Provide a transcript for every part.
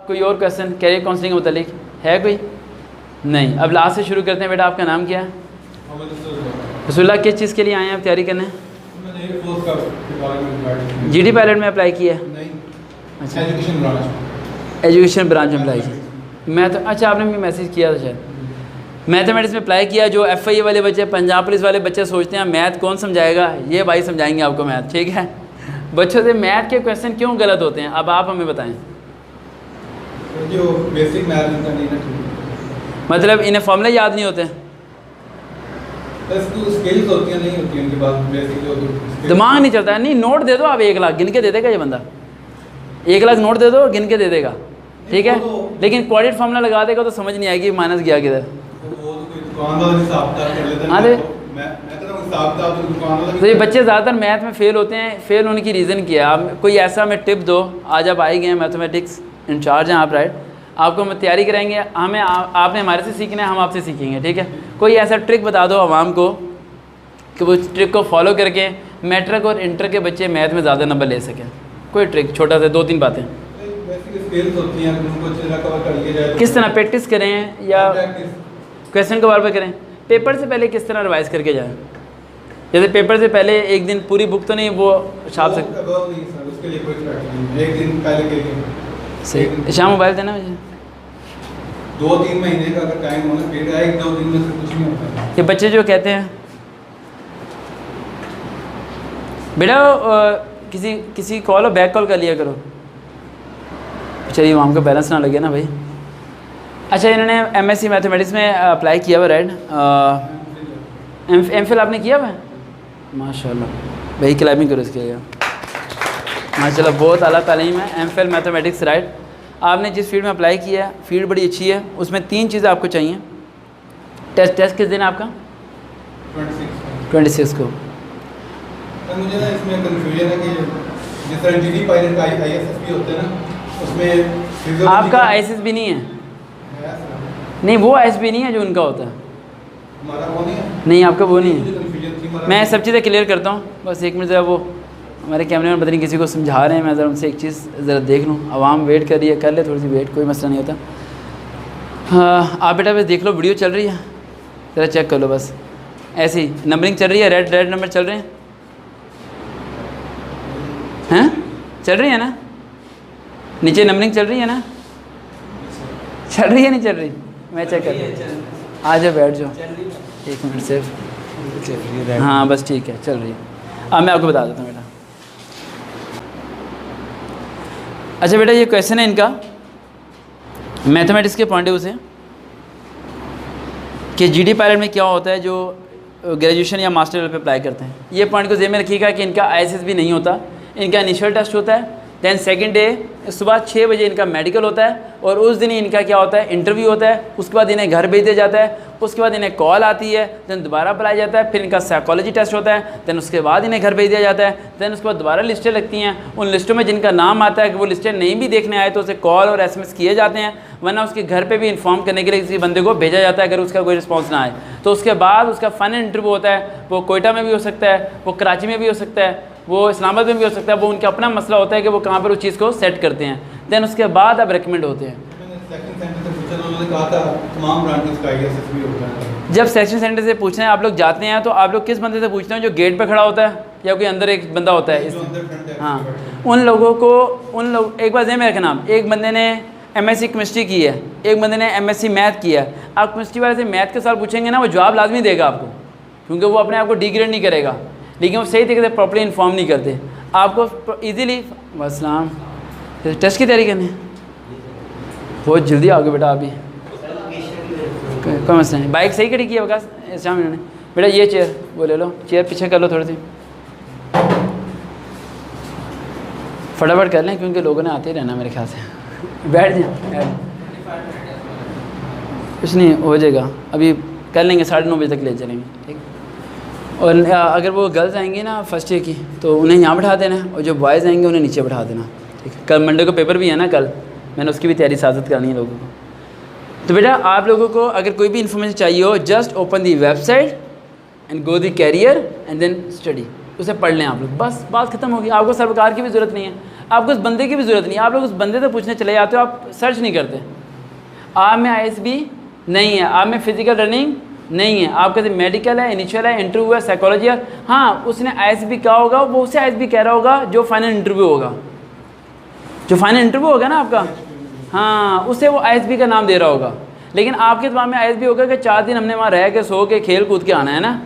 कोई और question career counselling के मुतालिक है कोई? नहीं। अब लास्ट से शुरू करते हैं। बेटा आपका नाम क्या है? रसूलुल्लाह। किस चीज़ के लिए आए हैं आप तैयारी करने? GD पायलट में अप्लाई किया है? अच्छा, एजुकेशन ब्रांच में अप्लाई किया। मैं तो अच्छा, आपने मुझे मैसेज किया था शायद। मैथमेटिक्स में अप्लाई किया। जो FIA वाले बच्चे, पंजाब पुलिस वाले बच्चे सोचते हैं मैथ कौन समझाएगा, ये भाई समझाएंगे आपको मैथ, ठीक है। बच्चों से मैथ के क्वेश्चन क्यों गलत होते हैं, अब आप हमें बताएं। जो बेसिक मैथ का नहीं ना, मतलब इन्हें फॉर्मूले याद नहीं होते, स्किल्स होती हैं, नहीं होती उनके पास बेसिक जो दिमाग नहीं चलता है। नहीं, नोट दे दो आप 1 लाख गिन के दे देगा ये बंदा। 1 लाख नोट दे दो, गिन के दे देगा, ठीक है। लेकिन क्वाड्रेट फार्मूला लगा देगा तो समझ नहीं आएगी माइनस गया किधर। तो ये बच्चे ज़्यादातर मैथ में फ़ेल होते हैं। फ़ेल होने की रीज़न क्या है? आप कोई ऐसा हमें टिप दो। आज आप आए गए हैं, मैथमेटिक्स इंचार्ज हैं आप, राइट। आपको हम तैयारी कराएंगे, हमें आपने हमारे से सीखना है, हम आपसे सीखेंगे, ठीक है। कोई ऐसा ट्रिक बता दो आवाम को कि वो ट्रिक को फॉलो करके मैट्रिक और इंटर के बच्चे मैथ में ज़्यादा नंबर ले सकें। कोई ट्रिक, छोटा सा 2-3 बातें। किस तरह प्रैक्टिस करें या क्वेश्चन को बार बार करें? पेपर से पहले किस तरह रिवाइज़ करके जाएं? जैसे पेपर से पहले एक दिन पूरी बुक तो नहीं, वो छाप सकते सही। शाम मोबाइल देना मुझे 2-3 महीने का अगर टाइम होना, फिर 1-2 दिन में से कुछ नहीं होता। ये बच्चे जो कहते हैं बेटा किसी कॉल हो, बैक कॉल कर लिया करो। चलिए वहाँ को बैलेंस ना लगे ना भाई। अच्छा, इन्होंने MSc मैथमेटिक्स में अप्लाई किया हुआ, राइट। MPhil आपने किया हुआ है? माशाल्लाह भाई, क्लाइंबिंग करो इसके लिए माशाल्लाह, बहुत आला तालीम है। MPhil mathematics, right. आपने जिस फील्ड में अप्लाई किया है, फील्ड बड़ी अच्छी है। उसमें 3 चीज़ें आपको चाहिए। टेस्ट किस दिन आपका? 26 को। मुझे ना इसमें कंफ्यूजन है कि जिस तरह GD पायलट का ISSB होता है ना, उसमें आपका ISSB नहीं है? नहीं, वो ISSB नहीं है जो उनका होता है। हमारा वो नहीं है। नहीं, आपका वो नहीं है। मैं सब चीज़ें क्लियर करता हूँ, बस 1 मिनट ज़रा। वो हमारे कैमरे में पता नहीं किसी को समझा रहे हैं, मैं ज़रा उनसे एक चीज़ ज़रा देख लूँ। आवाम वेट कर रही है, कर ले थोड़ी सी वेट, कोई मसला नहीं होता। हाँ, आप बेटा बस देख लो, वीडियो चल रही है, ज़रा चेक कर लो बस। ऐसे ही नंबरिंग चल रही है, रेड नंबर चल रहे हैं, हैं? चल रही है ना? नीचे नंबरिंग चल रही है ना? चल रही है नहीं चल रही? मैं चेक कर। आ जाओ, बैठ जाओ 1 मिनट सिर्फ। हाँ बस ठीक है, चल रही है। अब मैं आपको बता देता हूँ बेटा। अच्छा बेटा, ये क्वेश्चन है इनका मैथमेटिक्स के पॉइंट ऑफ व्यू से कि GD पायलट में क्या होता है जो ग्रेजुएशन या मास्टर लेवल पे अप्लाई करते हैं। ये पॉइंट को ज़हन में रखिएगा कि इनका ISSB नहीं होता। इनका इनिशियल टेस्ट होता है, दैन सेकंड डे सुबह 6 बजे इनका मेडिकल होता है, और उस दिन ही इनका क्या होता है, इंटरव्यू होता है। उसके बाद इन्हें घर भेज दिया जाता है, उसके बाद इन्हें कॉल आती है, दैन दोबारा बुलाया जाता है, फिर इनका साइकोलॉजी टेस्ट होता है, दैन उसके बाद इन्हें घर भेज दिया जाता है। दैन उसके बाद दोबारा लिस्टें लगती हैं। उन लिस्टों में जिनका नाम आता है कि वो लिस्टें नहीं भी देखने आए तो उसे कॉल और SMS किए जाते हैं, वरना उसके घर पे भी इन्फॉर्म करने के लिए किसी बंदे को भेजा जाता है अगर उसका कोई रिस्पॉन्स ना आए तो। उसके बाद उसका फाइनल इंटरव्यू होता है। वो कोयटा में भी हो सकता है, वो कराची में भी हो सकता है, वो इस्लामाबाद में भी हो सकता है। वो उनका अपना मसला होता है कि वो कहाँ पर उस चीज़ को सेट करते हैं। दैन उसके बाद अब रिकमेंड होते हैं। जब सेक्शन सेंटर से पूछते हैं आप लोग जाते हैं तो आप लोग किस बंदे से पूछते हैं? जो गेट पे खड़ा होता है या कोई अंदर एक बंदा होता है? हाँ, उन लोगों को एक बार ज़हन में रखना, एक बंदे ने MSc केमिस्ट्री की है, एक बंदे ने MSc मैथ किया है। आप केमिस्ट्री वाले से मैथ के सवाल पूछेंगे ना, वो जवाब लाजमी देगा आपको, क्योंकि वो अपने आप को डिग्रेड नहीं करेगा, लेकिन वो सही तरीके से प्रॉपर्ली इन्फॉर्म नहीं करते आपको ईजीली। वसलाम, टेस्ट की तैयारी करनी है, बहुत जल्दी आओगे बेटा अभी, कोई मसला नहीं। बाइक सही खड़ी की है बकास शाम इन्होंने। बेटा ये चेयर वो ले लो, चेयर पीछे कर लो थोड़ी सी, फटाफट कर लें क्योंकि लोगों ने आते ही रहना मेरे ख्याल से। बैठ जाए, कुछ नहीं हो जाएगा, अभी कर लेंगे, 9:30 बजे तक ले चलेंगे, ठीक। और अगर वो गर्ल्स आएंगी ना फर्स्ट ईयर की तो उन्हें यहाँ बैठा देना, और जो बॉयज़ आएंगे उन्हें नीचे बैठा देना, ठीक है। कल मंडे को पेपर भी है ना, कल मैंने उसकी भी तैयारी साजत करनी है लोगों को। तो बेटा आप लोगों को अगर कोई भी इन्फॉर्मेशन चाहिए हो, just open the website and go the career and then study, उसे पढ़ लें आप लोग, बस बात ख़त्म होगी। आपको सरकार की भी ज़रूरत नहीं है। आपको उस बंदे की भी ज़रूरत नहीं है, आप लोग उस बंदे से पूछने चले जाते हो, आप सर्च नहीं करते। आप में ISB नहीं है, आप में फिजिकल रनिंग नहीं है, आपका सिर्फ मेडिकल है, इनिशियल है, इंटरव्यू है, साइकोलॉजी है। हाँ, उसने ISB क्या होगा, वो उसे ISB कह रहा होगा जो फाइनल इंटरव्यू होगा, जो फाइनल इंटरव्यू होगा ना आपका, हाँ, उसे वो ISB का नाम दे रहा होगा। लेकिन आपके दिमाग में ISB होगा कि 4 दिन हमने वहाँ रह के सो के खेल कूद के आना है ना,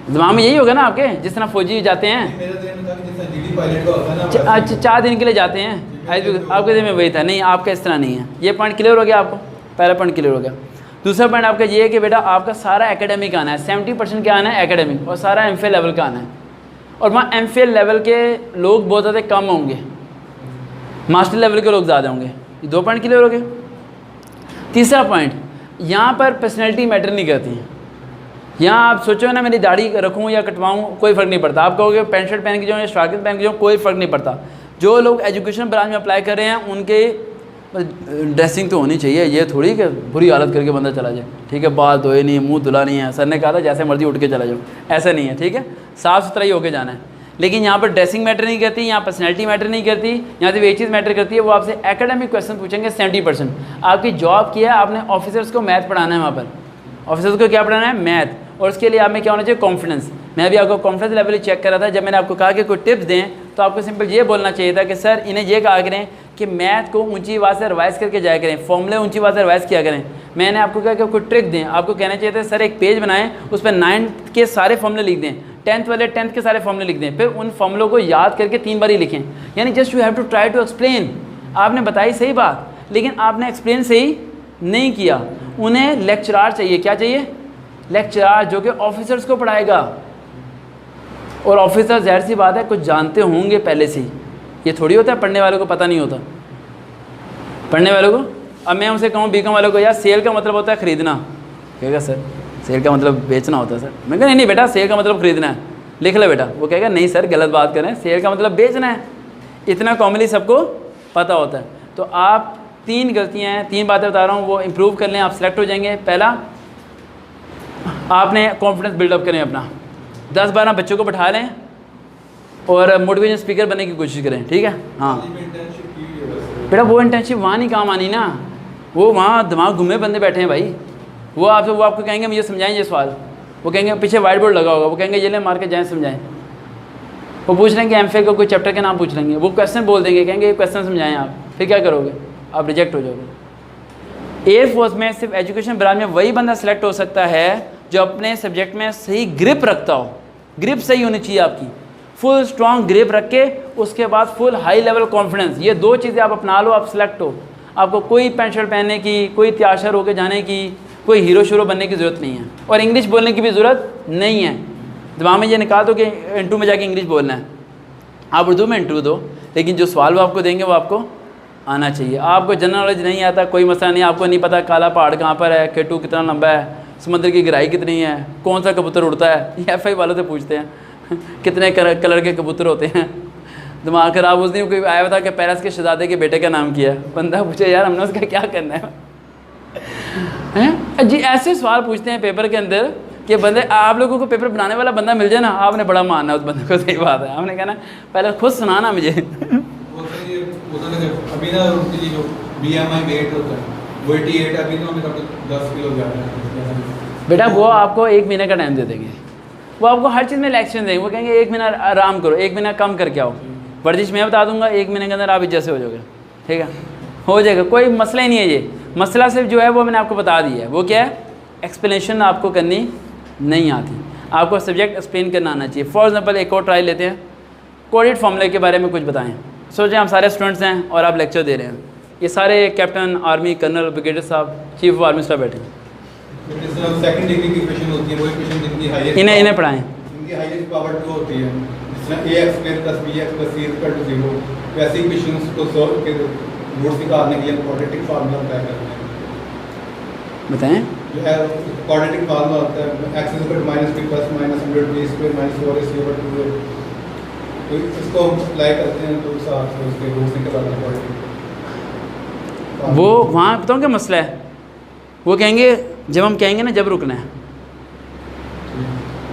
दिमाग में यही होगा ना आपके, जिस तरह फौजी जाते हैं, अच्छा 4 दिन के लिए जाते हैं, ISB आपके दिल में वही था। नहीं, आपका इस तरह नहीं है। ये पॉइंट क्लियर हो गया आपको, पहला पॉइंट क्लियर हो गया। दूसरा पॉइंट आपका ये है कि बेटा आपका सारा एकेडमिक आना है, 70% क्या आना है एकेडमिक, और सारा MPhil लेवल का आना है। और वहाँ MPhil लेवल के लोग बहुत ज़्यादा कम होंगे, मास्टर लेवल के लोग ज़्यादा होंगे। ये 2 पॉइंट क्लियर हो गए। तीसरा पॉइंट, यहाँ पर पर्सनैलिटी मैटर नहीं करती है। यहाँ आप सोचो ना, मेरी दाढ़ी रखूँ या कटवाऊँ कोई फ़र्क नहीं पड़ता। आप कहोगे पैंट शर्ट पहन के जाओ या स्ट्राइकिंग पहन के जाओ, कोई फ़र्क नहीं पड़ता। जो लोग एजुकेशन ब्रांच में अप्लाई कर रहे हैं उनके ड्रेसिंग तो होनी चाहिए, ये थोड़ी कि बुरी हालत करके बंदा चला जाए, ठीक है, बाल धोए नहीं, मुंह धुला नहीं है, सर ने कहा था जैसे मर्जी उठ के चला जाओ, ऐसा नहीं है, ठीक है, साफ़ सुथरा ही होके जाना है। लेकिन यहाँ पर ड्रेसिंग मैटर नहीं करती, यहाँ पर्सनैलिटी मैटर नहीं करती, यहाँ सिर्फ एक चीज़ मैटर करती है, वो आपसे एकेडमिक क्वेश्चन पूछेंगे 70%। आपकी जॉब किया है, आपने ऑफिसर्स को मैथ पढ़ाना है, वहाँ पर ऑफिसर्स को क्या पढ़ाना है, मैथ, और उसके लिए आप में क्या होना चाहिए, कॉन्फिडेंस। मैं भी आपको कॉन्फिडेंस लेवल ही चेक कर रहा था। जब मैंने आपको कहा कि कोई टिप्स दें तो आपको सिंपल ये बोलना चाहिए था कि सर इन्हें ये कहा करें कि मैथ को ऊंची आवाज़ से रिवाइज़ करके जाया करें, फॉर्मूले ऊंची आवाज़ से रिवाइज़ किया करें। मैंने आपको कहा कि कोई ट्रिक दें, आपको कहना चाहिए था सर एक पेज बनाएं, उस पर 9th के सारे फॉर्मूले लिख दें, 10th वाले 10th के सारे फॉर्मूले लिख दें, फिर उन फॉर्मूलों को याद करके 3 बार ही लिखें। यानी just you have to try to explain. आपने बताई सही बात, लेकिन आपने एक्सप्लेन सही नहीं किया। उन्हें लेक्चरार चाहिए, क्या चाहिए, लेक्चरार, जो कि ऑफिसर्स को पढ़ाएगा। और ऑफिसर ज़ाहिर सी बात है कुछ जानते होंगे पहले से ही, ये थोड़ी होता है पढ़ने वालों को पता नहीं होता। पढ़ने वालों को, अब मैं उनसे कहूँ बीकॉम वालों को यार सेल का मतलब होता है ख़रीदना, कहेगा सर सेल का मतलब बेचना होता है सर। मैं कहा नहीं बेटा सेल का मतलब ख़रीदना है, लिख ले बेटा। वो कहेगा नहीं सर गलत बात करें, सेल का मतलब बेचना है। इतना कॉमनली सबको पता होता है। तो आप 3 गलतियाँ हैं, 3 बातें बता रहा हूँ, वो इम्प्रूव कर लें, आप सेलेक्ट हो जाएंगे। पहला, आपने कॉन्फिडेंस बिल्डअप करें अपना, 10-12 बच्चों को बैठा लें और मोटिवेशन स्पीकर बनने की कोशिश करें, ठीक है। हाँ बेटा वो इंटर्नशिप वहाँ नहीं काम आनी ना, वो वहाँ दिमाग घूमे बंदे बैठे हैं भाई। वो आपको कहेंगे मुझे समझाएं ये सवाल, वो कहेंगे पीछे वाइट बोर्ड लगा होगा, वो कहेंगे ये ले मार के जाएँ समझाएं। वो पूछ लेंगे MPhil का कोई चैप्टर के नाम पूछ लेंगे, वो क्वेश्चन बोल देंगे, कहेंगे ये क्वेश्चन समझाएं आप, फिर क्या करोगे, आप रिजेक्ट हो जाओगे। एयरफोर्स में सिर्फ एजुकेशन ब्रांच में वही बंदा सेलेक्ट हो सकता है जो अपने सब्जेक्ट में सही ग्रिप रखता हो। ग्रिप सही होनी चाहिए आपकी, फुल स्ट्रॉन्ग ग्रिप रख के, उसके बाद फुल हाई लेवल कॉन्फिडेंस। ये 2 चीज़ें आप अपना लो, आप सिलेक्ट हो। आपको कोई पैंट शर्ट पहनने की, कोई त्याशर होकर जाने की, कोई हीरो शूरो बनने की ज़रूरत नहीं है, और इंग्लिश बोलने की भी ज़रूरत नहीं है। दिमाग में ये निकाल दो कि इंटरव्यू में जाके इंग्लिश बोलना है। आप उर्दू में इंटरव्यू दो, लेकिन जो सवाल वो आपको देंगे वो आपको आना चाहिए। आपको जनरल नॉलेज नहीं आता, कोई मसला नहीं, आपको नहीं पता काला पहाड़ कहाँ पर है, केटू कितना लंबा है, समुद्र की गहराई कितनी है, कौन सा कबूतर उड़ता है, ये FI वालों से पूछते हैं कितने कलर के कबूतर होते हैं। दिमाग खराब। उस दिन कोई आया हुआ था कि पेरिस के शहजादे के बेटे का नाम किया, बंदा पूछे यार हमने उसका क्या करना है जी। ऐसे सवाल पूछते हैं पेपर के अंदर कि बंदे, आप लोगों को पेपर बनाने वाला बंदा मिल जाए ना, आपने बड़ा मानना उस बंदे को। सही बात है, आपने कहना पहले खुद सुनाना मुझे। अभी ना उनकी जो BMI वेट होता है वो 88, अभी तो हमें 10 किलो ज़्यादा है। बेटा वो आपको 1 महीने का टाइम दे देंगे, वो आपको हर चीज़ में लेक्चर देंगे। वो कहेंगे 1 महीना आराम करो, 1 महीना कम करके आओ, वर्जिश मैं बता दूंगा, 1 महीने के अंदर आप जैसे हो जाओगे, ठीक है, हो जाएगा, कोई मसला ही नहीं है। ये मसला सिर्फ जो है वो मैंने आपको बता दिया है। वो क्या है, एक्सप्लेनेशन आपको करनी नहीं आती, आपको सब्जेक्ट एक्सप्लेन करना आना चाहिए। फॉर एग्जाम्पल एक और ट्राई लेते हैं, कोडेड फॉर्मूले के बारे में कुछ बताएं। सोचें हम सारे स्टूडेंट्स हैं और आप लेक्चर दे रहे हैं, ये सारे कैप्टन आर्मी, कर्नल, ब्रिगेडियर साहब, चीफ ऑफ आर्मी स्टाफ बैठे हैं, सेकंड डिग्री की क्वेश्चन होती है, वो क्वेश्चन जिनकी हाईएस्ट इन्हें पढ़ाएं। इनकी हाईएस्ट पावर 2 होती है, जिसमें ax square plus bx plus c equal to 0। वैसे क्वेश्चंस को सॉल्व के रूट्स निकालने के लिए क्वाड्रेटिक फार्मूला अप्लाई करते हैं। बताएं। जो है क्वाड्रेटिक फार्मूला होता है x equal to -b plus -100b square -4ac over 2a। तो इसको अप्लाई करते हैं तो साथ में उसके रूट्स निकल आते हैं क्वाड्रेटिक। वो वहाँ बताऊँ क्या मसला है, वो कहेंगे जब हम कहेंगे ना जब रुकना है,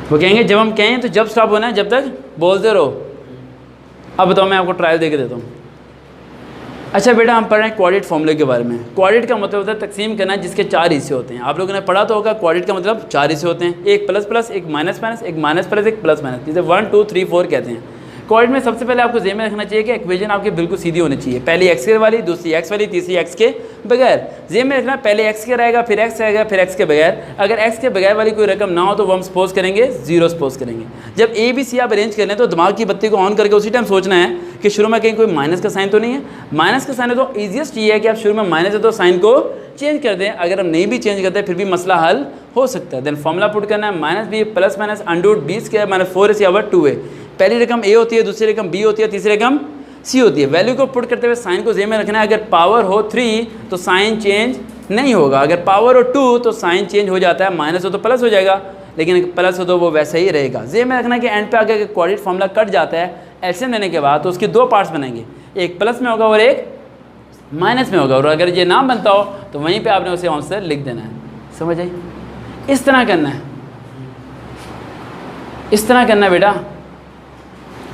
वो कहेंगे जब हम कहें तो जब स्टॉप होना है, जब तक बोलते रहो। अब बताओ, मैं आपको ट्रायल दे के देता हूँ। अच्छा बेटा, हम पढ़ रहे हैं क्वाड्रेटिक फॉर्मूले के बारे में। क्वाड्रेटिक का मतलब होता है तकसीम करना जिसके 4 हिस्से होते हैं। आप लोगों ने पढ़ा तो होगा, क्वाड्रेटिक का मतलब 4 हिस्से होते हैं, एक प्लस प्लस, एक माइनस माइनस, एक माइनस प्लस, एक प्लस माइनस, जिसे 1 2 3 4 कहते हैं। क्वाड्रेटिक में सबसे पहले आपको ज़हन में रखना चाहिए कि इक्वेशन आपकी बिल्कुल सीधी होनी चाहिए। पहली एक्स के वाली, दूसरी एक्स वाली, तीसरी एक्स के बगैर। ज़हन में रखना, पहले एक्स के रहेगा, फिर एक्स रहेगा, फिर एक्स के बगैर। अगर एक्स के बगैर वाली कोई रकम ना हो तो वो हम सपोज करेंगे 0 सपोज करेंगे। जब ए बी सी आप अरेंज कर लें तो दिमाग की बत्ती को ऑन करके उसी टाइम सोचना है कि शुरू में कहीं कोई माइनस का साइन तो नहीं है। माइनस का साइन है तो ईजिएस्ट ये है कि आप शुरू में माइनस है तो साइन को चेंज कर दें। अगर हम नहीं भी चेंज करते फिर भी मसला हल हो सकता है। देन फॉर्मूला पुट करना है, minus b plus minus under b square minus 4ac/2a। पहली रकम ए होती है, दूसरी रकम बी होती है, तीसरी रकम सी होती है। वैल्यू को पुट करते हुए साइन को ज़हन में रखना है। अगर पावर हो 3 तो साइन चेंज नहीं होगा, अगर पावर हो 2 तो साइन चेंज हो जाता है, माइनस हो तो प्लस हो जाएगा, लेकिन प्लस हो तो वो वैसे ही रहेगा। ज़हन में रखना है कि एंड पे आगे क्वाड्रेटिक फार्मूला कट जाता है एलसीएम लेने के बाद तो उसके 2 पार्ट्स बनेंगे, एक प्लस में होगा और एक माइनस में होगा। और अगर ये ना बनता हो तो वहीं पे आपने उसे आंसर लिख देना है। समझ आई? इस तरह करना है, इस तरह करना है बेटा।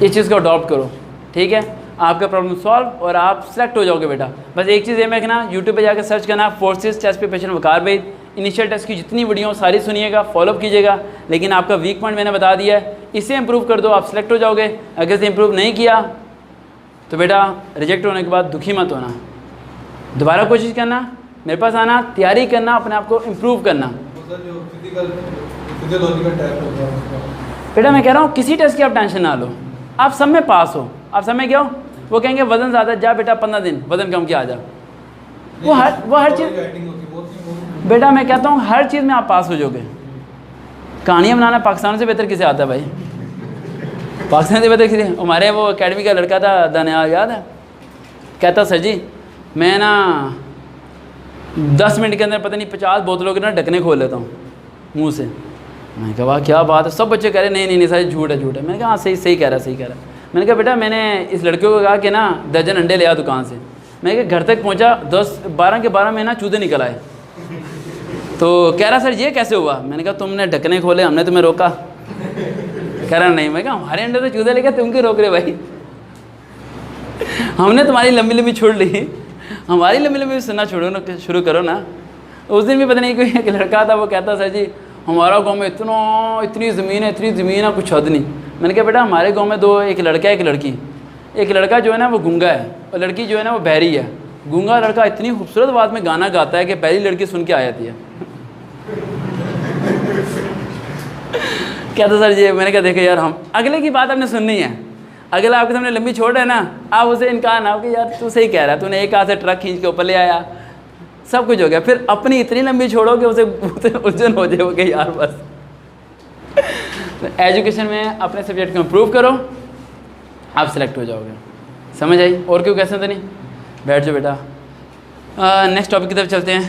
इस चीज़ को अडॉप्ट करो, ठीक है? आपका प्रॉब्लम सॉल्व और आप सेलेक्ट हो जाओगे बेटा। बस एक चीज़ ये मैं कहना, यूट्यूब पे जाकर सर्च करना फोर्सेस टेस्ट प्रिपरेशन वकार भाई। इनिशियल टेस्ट की जितनी वीडियो सारी सुनिएगा, फॉलोअप कीजिएगा। लेकिन आपका वीक पॉइंट मैंने बता दिया है, इसे इंप्रूव कर दो, आप सेलेक्ट हो जाओगे। अगर इसे इंप्रूव नहीं किया तो बेटा रिजेक्ट होने के बाद दुखी मत होना, दोबारा कोशिश करना, मेरे पास आना, तैयारी करना, अपने आप को इम्प्रूव करना। बेटा मैं कह रहा हूँ किसी टेस्ट की आप टेंशन ना लो, आप सब में पास हो। आप सब में क्या हो? वो कहेंगे वज़न ज़्यादा, जा बेटा 15 दिन वज़न कम किया आ जा। वो हर चीज़ बेटा मैं कहता हूँ हर चीज़ में आप पास हो जाओगे। कहानियाँ बनाना पाकिस्तान से बेहतर किसे आता है भाई? पाकिस्तान से बेहतर किसे? हमारे वो एकेडमी का लड़का था दानियाल, याद है? कहता सर जी मैं ना 10 मिनट के अंदर पता नहीं 50 बोतलों के ना ढकने खोल लेता हूँ मुँह से। मैंने कहा वाह क्या बात है। सब बच्चे कह रहे नहीं सारी झूठ है झूठ है। मैंने कहा हाँ सही कह रहा है, सही कह रहा है। मैंने कहा बेटा मैंने इस लड़के को कहा कि ना दर्जन अंडे ले आ दुकान से। मैंने कहा घर तक पहुंचा, 12 के 12 में ना चूजे निकल आए। तो कह रहा सर ये कैसे हुआ? मैंने कहा तुमने ढकने खोले, हमने तुम्हें रोका? कह रहा नहीं। मैं कहा हमारे अंडे तो चूजे लेके तुम क्यों रोक रहे भाई? हमने तुम्हारी लंबी लंबी छोड़ ली, हमारी लंबी लंबी सुनना छोड़ो ना, शुरू करो ना। उस दिन भी पता नहीं कोई एक लड़का था, वो कहता सर जी हमारा गांव में इतनी ज़मीन है कुछ हद नहीं। मैंने कहा बेटा हमारे गांव में एक लड़का है एक लड़की। एक लड़का जो है ना वो गूंगा है और लड़की जो है ना वो बहरी है। गूंगा लड़का इतनी खूबसूरत आवाज़ में गाना गाता है कि पहली लड़की सुन के आ जाती है। क्या था सर जी? मैंने कहा देखो यार हम अगले की बात आपने सुननी है। अगला आपके सामने लंबी छोड़ है ना, आप उसे इनकार ना हो कि यार तू सही कह रहा है, तूने एक हाथ से ट्रक खींच के ऊपर ले आया, सब कुछ हो गया। फिर अपनी इतनी लंबी छोड़ो कि उसे उलझन हो जाए कि यार बस। एजुकेशन में अपने सब्जेक्ट को इम्प्रूव करो, आप सिलेक्ट हो जाओगे। समझ आई? और क्यों कैसे तो नहीं? बैठ जाओ बेटा। नेक्स्ट टॉपिक की तरफ चलते हैं।